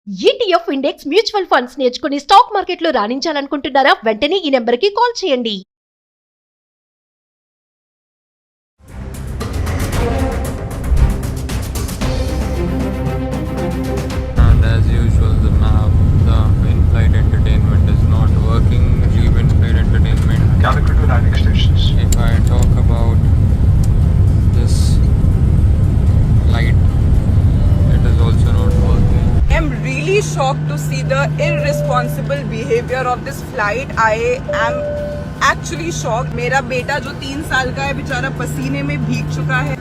ETF index mutual funds నేర్చుకుని stock మార్కెట్లో రాణించాలనుకుంటున్నారా? వెంటనే ఈ నెంబర్కి కాల్ చేయండి. And as usual, the in-flight entertainment is not working. Leave in-flight entertainment. Calicut to landing stations. If I talk about this light, it is also not working. I'm really shocked to see the irresponsible behavior of this flight. I am actually shocked. मेरा बेटा जो 3 साल का है बेचारा पसीने में भीग चुका है.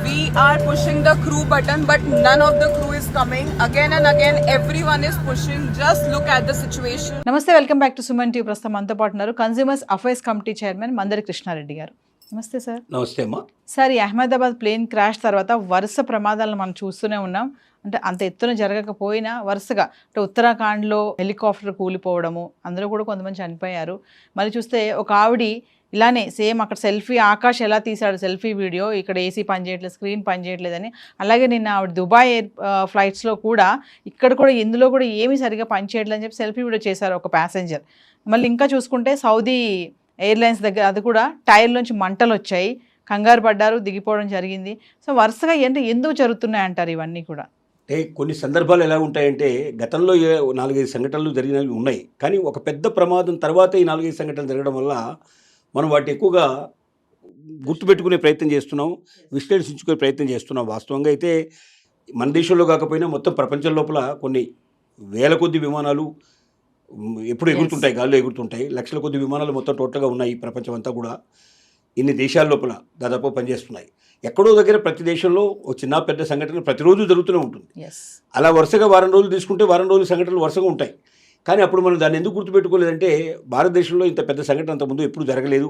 We are pushing the crew button but none of the crew is coming. Again and again everyone is pushing. Just look at the situation. నమస్తే, welcome back to Suman TV. ప్రస్తుతం మనతో పాటు ఉన్నారు consumers affairs committee chairman Mandari Krishnareddy గారు. నమస్తే sir. నమస్తే అమ్మా. Sir, ఈ అహ్మదాబాద్ ప్లేన్ క్రాష్ తర్వాత వరుస ప్రమాదాలను మనం చూస్తూనే ఉన్నాం. అంటే అంత ఎత్తున జరగకపోయినా వరుసగా అంటే ఉత్తరాఖండ్లో హెలికాప్టర్ కూలిపోవడము, అందులో కూడా కొంతమంది చనిపోయారు. మళ్ళీ చూస్తే ఒక ఆవిడ ఇలానే సేమ్ అక్కడ సెల్ఫీ, ఆకాష్ ఎలా తీశాడు సెల్ఫీ వీడియో, ఇక్కడ ఏసీ పనిచేయట్లేదు, స్క్రీన్ పనిచేయట్లేదని. అలాగే నిన్న ఆవిడ దుబాయ్ ఫ్లైట్స్లో కూడా ఇక్కడ కూడా ఇందులో కూడా ఏమీ సరిగా పనిచేయట్లేదు అని చెప్పి సెల్ఫీ వీడియో చేశారు ఒక ప్యాసింజర్. మళ్ళీ ఇంకా చూసుకుంటే సౌదీ ఎయిర్లైన్స్ దగ్గర అది కూడా టైర్లోంచి మంటలు వచ్చాయి, కంగారు పడ్డారు, దిగిపోవడం జరిగింది. సో వరుసగా ఎందుకు జరుగుతున్నాయి అంటారు ఇవన్నీ కూడా? అంటే కొన్ని సందర్భాలు ఎలా ఉంటాయంటే గతంలో 4-5 సంఘటనలు జరిగినవి ఉన్నాయి, కానీ ఒక పెద్ద ప్రమాదం తర్వాత ఈ 4-5 సంఘటనలు జరగడం వల్ల మనం వాటిని ఎక్కువగా గుర్తుపెట్టుకునే ప్రయత్నం చేస్తున్నాం, విశ్లేషించుకునే ప్రయత్నం చేస్తున్నాం. వాస్తవంగా అయితే మన దేశంలో కాకపోయినా మొత్తం ప్రపంచం లోపల కొన్ని వేల కొద్ది విమానాలు ఎప్పుడు ఎగురుతుంటాయి, గాల్లో ఎగురుతుంటాయి. లక్షల కొద్ది విమానాలు మొత్తం టోటల్గా ఉన్నాయి. ప్రపంచం అంతా కూడా ఇన్ని దేశాల లోపల దాదాపు పనిచేస్తున్నాయి. ఎక్కడో దగ్గర ప్రతి దేశంలో ఒక చిన్న పెద్ద సంఘటన ప్రతిరోజు జరుగుతూనే ఉంటుంది. అలా వరుసగా వారం రోజులు తీసుకుంటే వారం రోజుల సంఘటనలు వరుసగా ఉంటాయి. కానీ అప్పుడు మనం దాన్ని ఎందుకు గుర్తుపెట్టుకోలేదంటే భారతదేశంలో ఇంత పెద్ద సంఘటన అంతకుముందు ఎప్పుడు జరగలేదు.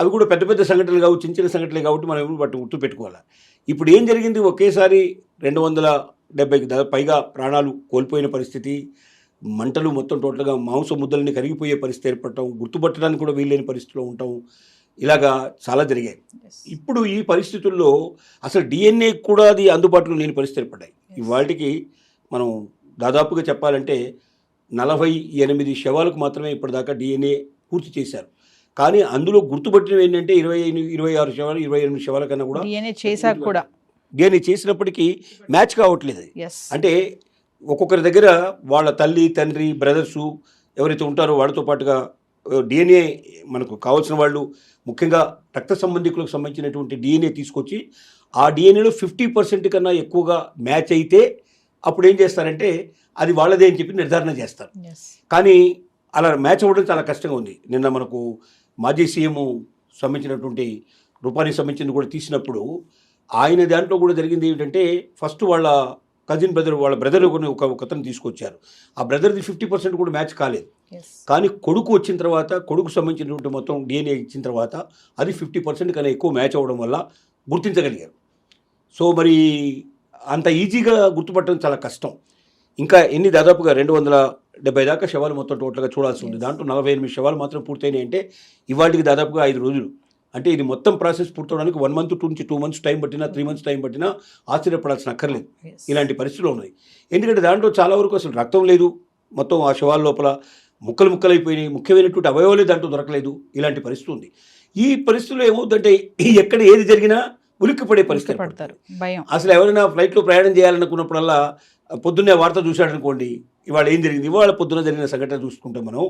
అవి కూడా పెద్ద పెద్ద సంఘటనలు కావు, చిన్న చిన్న సంఘటనలు కాబట్టి మనం ఎప్పుడు వాటిని గుర్తుపెట్టుకోవాలి. ఇప్పుడు ఏం జరిగింది, ఒకేసారి 270 పైగా ప్రాణాలు కోల్పోయిన పరిస్థితి, మంటలు మొత్తం టోటల్గా మాంస ముద్దలని కరిగిపోయే పరిస్థితి ఏర్పడటం, గుర్తుపట్టడానికి కూడా వీల్లేని పరిస్థితిలో ఉండటం, ఇలాగా చాలా జరిగాయి. ఇప్పుడు ఈ పరిస్థితుల్లో అసలు డిఎన్ఏ కూడా అది అందుబాటులో లేని పరిస్థితి ఏర్పడ్డాయి. ఇవాళకి మనం దాదాపుగా చెప్పాలంటే 48 శవాలకు మాత్రమే ఇప్పటిదాకా డిఎన్ఏ పూర్తి చేశారు. కానీ అందులో గుర్తుపట్టినవి ఏంటంటే 26 శవాలు, 28 శవాల కన్నా కూడా డిఎన్ఏ చేసినప్పటికీ మ్యాచ్ కావట్లేదు. అంటే ఒక్కొక్కరి దగ్గర వాళ్ళ తల్లి, తండ్రి, బ్రదర్సు ఎవరైతే ఉంటారో వాళ్ళతో పాటుగా డిఎన్ఏ మనకు కావాల్సిన వాళ్ళు, ముఖ్యంగా రక్త సంబంధికులకు సంబంధించినటువంటి డిఎన్ఏ తీసుకొచ్చి ఆ డిఎన్ఏలో 50% కన్నా ఎక్కువగా మ్యాచ్ అయితే అప్పుడు ఏం చేస్తారంటే అది వాళ్ళదే అని చెప్పి నిర్ధారణ చేస్తారు. కానీ అలా మ్యాచ్ అవ్వడం చాలా కష్టంగా ఉంది. నిన్న మనకు మాజీ సీఎం సంబంధించినటువంటి రూపానికి సంబంధించింది కూడా తీసినప్పుడు ఆయన దాంట్లో కూడా జరిగింది ఏమిటంటే ఫస్ట్ వాళ్ళ కజిన్ బ్రదర్, వాళ్ళ బ్రదర్ ఒకతను తీసుకొచ్చారు. ఆ బ్రదర్ది 50% కూడా మ్యాచ్ కాలేదు. కానీ కొడుకు వచ్చిన తర్వాత, కొడుకు సంబంధించినటువంటి మొత్తం డిఎన్ఏ ఇచ్చిన తర్వాత అది 50% కన్నా ఎక్కువ మ్యాచ్ అవ్వడం వల్ల గుర్తించగలిగారు. సో మరి అంత ఈజీగా గుర్తుపట్టడం చాలా కష్టం. ఇంకా దాదాపుగా 270 దాకా శవాలు మొత్తం టోటల్గా చూడాల్సి ఉంది. దాంట్లో 48 శవాలు మాత్రం పూర్తయినాయి. అంటే ఇవాటికి దాదాపుగా 5 రోజులు. అంటే ఇది మొత్తం ప్రాసెస్ పూర్తవడానికి 1 మంత్ నుంచి 2 మంత్స్ టైం పట్టినా, 3 మంత్స్ టైం పట్టినా ఆశ్చర్యపడాల్సిన అక్కర్లేదు. ఇలాంటి పరిస్థితులు ఉన్నాయి. ఎందుకంటే దాంట్లో చాలా వరకు అసలు రక్తం లేదు, మొత్తం ఆ శవాల లోపల ముక్కలైపోయినాయి, ముఖ్యమైనటువంటి అవయవాలే దాంట్లో దొరకలేదు. ఇలాంటి పరిస్థితి ఉంది. ఈ పరిస్థితుల్లో ఏమవుతుందంటే ఎక్కడ ఏది జరిగినా ఉలిక్కిపడే పరిస్థితి పడతారు. అసలు ఎవరైనా ఫ్లైట్లో ప్రయాణం చేయాలనుకున్నప్పుడల్లా పొద్దున్నే వార్త చూశాడనుకోండి, ఇవాళ ఏం జరిగింది, ఇవాళ పొద్దున జరిగిన సంఘటన చూసుకుంటే మనం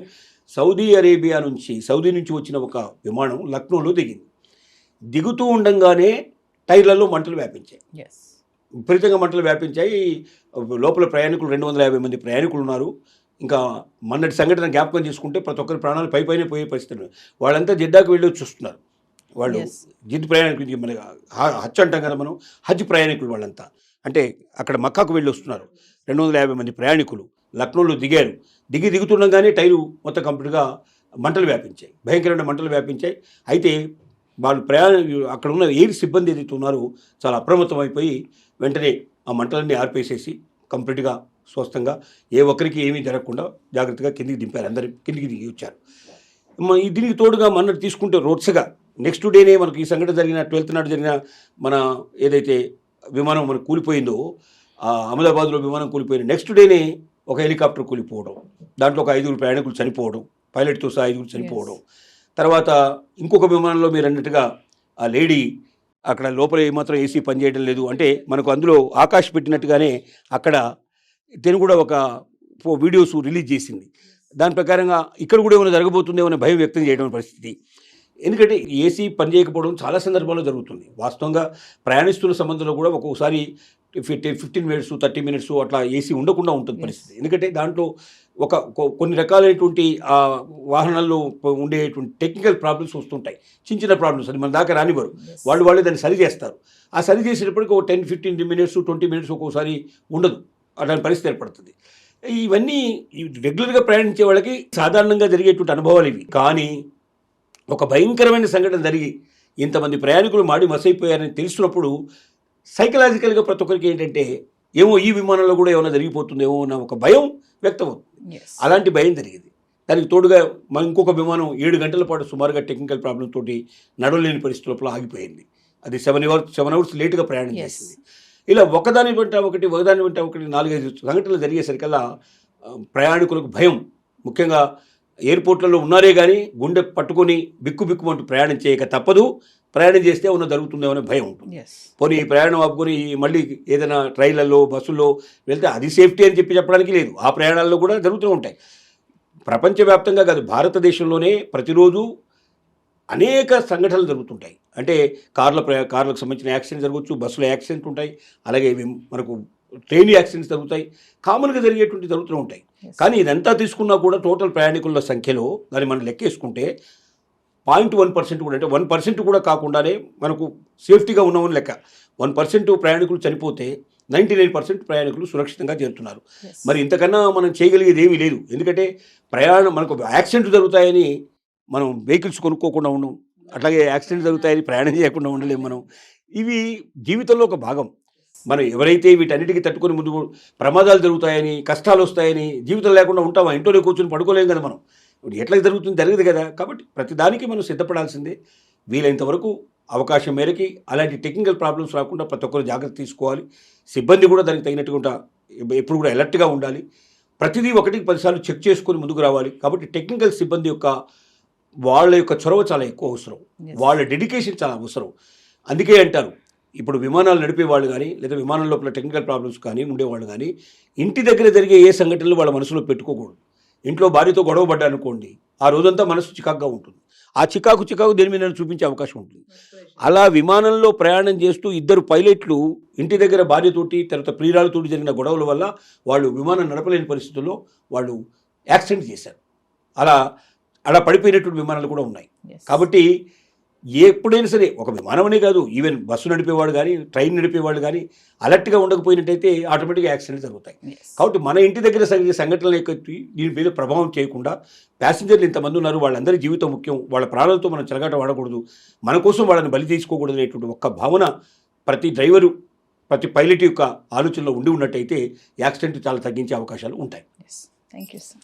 సౌదీ నుంచి వచ్చిన ఒక విమానం లక్నోలో దిగింది. దిగుతూ ఉండంగానే టైర్లలో మంటలు వ్యాపించాయి, విపరీతంగా మంటలు వ్యాపించాయి. లోపల ప్రయాణికులు 250 మంది ప్రయాణికులు ఉన్నారు. ఇంకా మొన్నటి సంఘటన జ్ఞాపకం చేసుకుంటే ప్రతి ఒక్కరి ప్రాణాలు పైపైనే పోయే పరిస్థితి. వాళ్ళంతా జిడ్డాకు వెళ్ళి చూస్తున్నారు. వాళ్ళు జిడ్ ప్రయాణికులు, మన హజ్ అంటాం కదా మనం, హజ్ ప్రయాణికులు వాళ్ళంతా. అంటే అక్కడ మక్కాకు వెళ్ళి వస్తున్నారు. 250 మంది ప్రయాణికులు లక్నోలో దిగారు. దిగుతుండగానే టైరు మొత్తం కంప్లీట్గా మంటలు వ్యాపించాయి, భయంకరమైన మంటలు వ్యాపించాయి. అయితే వాళ్ళు అక్కడ ఉన్న ఎయిర్ సిబ్బంది ఏదైతే ఉన్నారో చాలా అప్రమత్తం అయిపోయి వెంటనే ఆ మంటలన్నీ ఆర్పేసేసి కంప్లీట్గా స్వస్థంగా ఏ ఒక్కరికి ఏమీ జరగకుండా జాగ్రత్తగా కిందికి దింపారు. అందరూ కిందికి దిగి వచ్చారు. దీనికి తోడుగా మొన్నటి తీసుకుంటే రోడ్స్గా నెక్స్ట్ డేనే మనకు ఈ సంఘటన జరిగిన 12th నాడు జరిగిన మన ఏదైతే విమానం మనకు కూలిపోయిందో అహ్మదాబాద్లో విమానం కూలిపోయిన నెక్స్ట్ డేనే ఒక హెలికాప్టర్ కూలిపోవడం, దాంట్లో ఒక 5 ప్రయాణికులు చనిపోవడం, పైలట్తో సహా 5 చనిపోవడం. తర్వాత ఇంకొక విమానంలో మీరు అన్నట్టుగా ఆ లేడీ అక్కడ లోపల ఏమాత్రం ఏసీ పనిచేయడం లేదు అంటే మనకు అందులో ఆకాశ్ పెట్టినట్టుగానే అక్కడ తను కూడా ఒక వీడియోస్ రిలీజ్ చేసింది. దాని ప్రకారంగా ఇక్కడ కూడా ఏమైనా జరగబోతుందేమో అనే భయం వ్యక్తం చేయడం పరిస్థితి. ఎందుకంటే ఏసీ పనిచేయకపోవడం చాలా సందర్భాల్లో జరుగుతుంది. వాస్తవంగా ప్రయాణిస్తున్న సంబంధంలో కూడా ఒక్కొక్కసారి 15 మినిట్స్ 30 మినిట్స్ అట్లా ఏసీ ఉండకుండా ఉంటుంది పరిస్థితి. ఎందుకంటే దాంట్లో కొన్ని రకాలైనటువంటి వాహనాల్లో ఉండేటువంటి టెక్నికల్ ప్రాబ్లమ్స్ వస్తుంటాయి, చిన్న ప్రాబ్లమ్స్, అది మన దాకా రానివ్వరు, వాళ్ళే దాన్ని సరి చేస్తారు. ఆ సరి చేసేటప్పటికి ఒక 10-15 మినిట్స్ 20 మినిట్స్ ఒక్కోసారి ఉండదు, అలాంటి పరిస్థితి ఏర్పడుతుంది. ఇవన్నీ రెగ్యులర్గా ప్రయాణించే వాళ్ళకి సాధారణంగా జరిగేటువంటి అనుభవాలు ఇవి. కానీ ఒక భయంకరమైన సంఘటన జరిగి ఇంతమంది ప్రయాణికులు మాడి మసైపోయారని తెలుస్తున్నప్పుడు సైకలాజికల్గా ప్రతి ఒక్కరికి ఏంటంటే ఏమో ఈ విమానంలో కూడా ఏమైనా జరిగిపోతుందేమో అన్న ఒక భయం వ్యక్తమవుతుంది. అలాంటి భయం జరిగింది. దానికి తోడుగా ఇంకొక విమానం 7 గంటల పాటు సుమారుగా టెక్నికల్ ప్రాబ్లం తోటి నడవలేని పరిస్థితుల్లో ఆగిపోయింది. అది 7 అవర్స్ లేటుగా ప్రయాణం చేసింది. ఇలా ఒకదాని వెంట ఒకటి 4-5 సంఘటనలు జరిగేసరికల్లా ప్రయాణికులకు భయం, ముఖ్యంగా ఎయిర్పోర్ట్లలో ఉన్నారే కానీ గుండె పట్టుకొని బిక్కుమంటూ ప్రయాణం చేయక తప్పదు. ప్రయాణం చేస్తే ఏమన్నా జరుగుతుందేమో అనే భయం ఉంటుంది. పోనీ ఈ ప్రయాణం ఆపుకొని మళ్ళీ ఏదైనా ట్రైన్లలో బస్సుల్లో వెళ్తే అది సేఫ్టీ అని చెప్పడానికి లేదు. ఆ ప్రయాణాల్లో కూడా జరుగుతూ ఉంటాయి. ప్రపంచవ్యాప్తంగా కాదు, భారతదేశంలోనే ప్రతిరోజు అనేక సంఘటనలు జరుగుతుంటాయి. అంటే కార్లకు సంబంధించిన యాక్సిడెంట్ జరగవచ్చు, బస్సులో యాక్సిడెంట్ ఉంటాయి, అలాగే మనకు ట్రైన్ యాక్సిడెంట్స్ జరుగుతాయి, కామన్గా జరిగేటువంటి జరుగుతూ ఉంటాయి. కానీ ఇదంతా తీసుకున్నా కూడా టోటల్ ప్రయాణికుల సంఖ్యలో దాన్ని మనం లెక్కేసుకుంటే 0.1% కూడా, అంటే 1% కూడా కాకుండానే మనకు సేఫ్టీగా ఉన్నామని లెక్క. 1% ప్రయాణికులు చనిపోతే 99% ప్రయాణికులు సురక్షితంగా చేరుతున్నారు. మరి ఇంతకన్నా మనం చేయగలిగేది ఏమీ లేదు. ఎందుకంటే మనకు యాక్సిడెంట్ జరుగుతాయని మనం వెహికల్స్ కొనుక్కోకుండా ఉన్నాం, అట్లాగే యాక్సిడెంట్ జరుగుతాయని ప్రయాణం చేయకుండా ఉండలేము మనం. ఇవి జీవితంలో ఒక భాగం. మనం ఎవరైతే వీటన్నిటికీ తట్టుకొని ముందు ప్రమాదాలు జరుగుతాయని, కష్టాలు వస్తాయని జీవితం లేకుండా ఉంటామా? ఇంట్లోనే కూర్చొని పడుకోలేం కదా మనం. ఇప్పుడు ఎట్లా జరగదు కదా. కాబట్టి ప్రతిదానికి మనం సిద్ధపడాల్సిందే. వీలైనంత వరకు అవకాశం మేరకి అలాంటి టెక్నికల్ ప్రాబ్లమ్స్ రాకుండా ప్రతి ఒక్కరు జాగ్రత్త తీసుకోవాలి. సిబ్బంది కూడా దానికి తగినట్టుగా ఎప్పుడు కూడా అలర్ట్గా ఉండాలి. ప్రతిదీ 1-10 సార్లు చెక్ చేసుకొని ముందుకు రావాలి. కాబట్టి టెక్నికల్ సిబ్బంది వాళ్ళ యొక్క చొరవ చాలా ఎక్కువ అవసరం, వాళ్ళ డెడికేషన్ చాలా అవసరం. అందుకే అంటారు, ఇప్పుడు విమానాలు నడిపే వాళ్ళు కానీ లేదా విమానం లోపల టెక్నికల్ ప్రాబ్లమ్స్ కానీ ఉండేవాళ్ళు కానీ ఇంటి దగ్గర జరిగే ఏ సంఘటనలు వాళ్ళ మనసులో పెట్టుకోకూడదు. ఇంట్లో భార్యతో గొడవ పడ్డారనుకోండి, ఆ రోజంతా మనసు చికాకుగా ఉంటుంది. ఆ చికాకు దేని మీద చూపించే అవకాశం ఉంటుంది. అలా విమానంలో ప్రయాణం చేస్తూ 2 పైలట్లు ఇంటి దగ్గర భార్యతోటి తర్వాత ప్రియురాలతోటి జరిగిన గొడవల వల్ల వాళ్ళు విమానం నడపలేని పరిస్థితుల్లో వాళ్ళు యాక్సిడెంట్ చేశారు. అలా పడిపోయినటువంటి విమానాలు కూడా ఉన్నాయి. కాబట్టి ఎప్పుడైనా సరే ఒక విమానం అనే కాదు, ఈవెన్ బస్సు నడిపేవాడు కానీ ట్రైన్ నడిపేవాళ్ళు కానీ అలర్ట్గా ఉండకపోయినట్టయితే ఆటోమేటిక్గా యాక్సిడెంట్స్ జరుగుతాయి. కాబట్టి మన ఇంటి దగ్గర సంఘటనల యొక్క దీని మీద ప్రభావం చేయకుండా ప్యాసింజర్లు ఇంతమంది ఉన్నారు, వాళ్ళందరి జీవితం ముఖ్యం, వాళ్ళ ప్రాణాలతో మనం చెలగాట వాడకూడదు, మన కోసం వాళ్ళని బలి తీసుకోకూడదు అనేటువంటి ఒక్క భావన ప్రతి డ్రైవరు ప్రతి పైలట్ యొక్క ఆలోచనలో ఉన్నట్టయితే యాక్సిడెంట్ చాలా తగ్గించే అవకాశాలు ఉంటాయి. Thank you sir.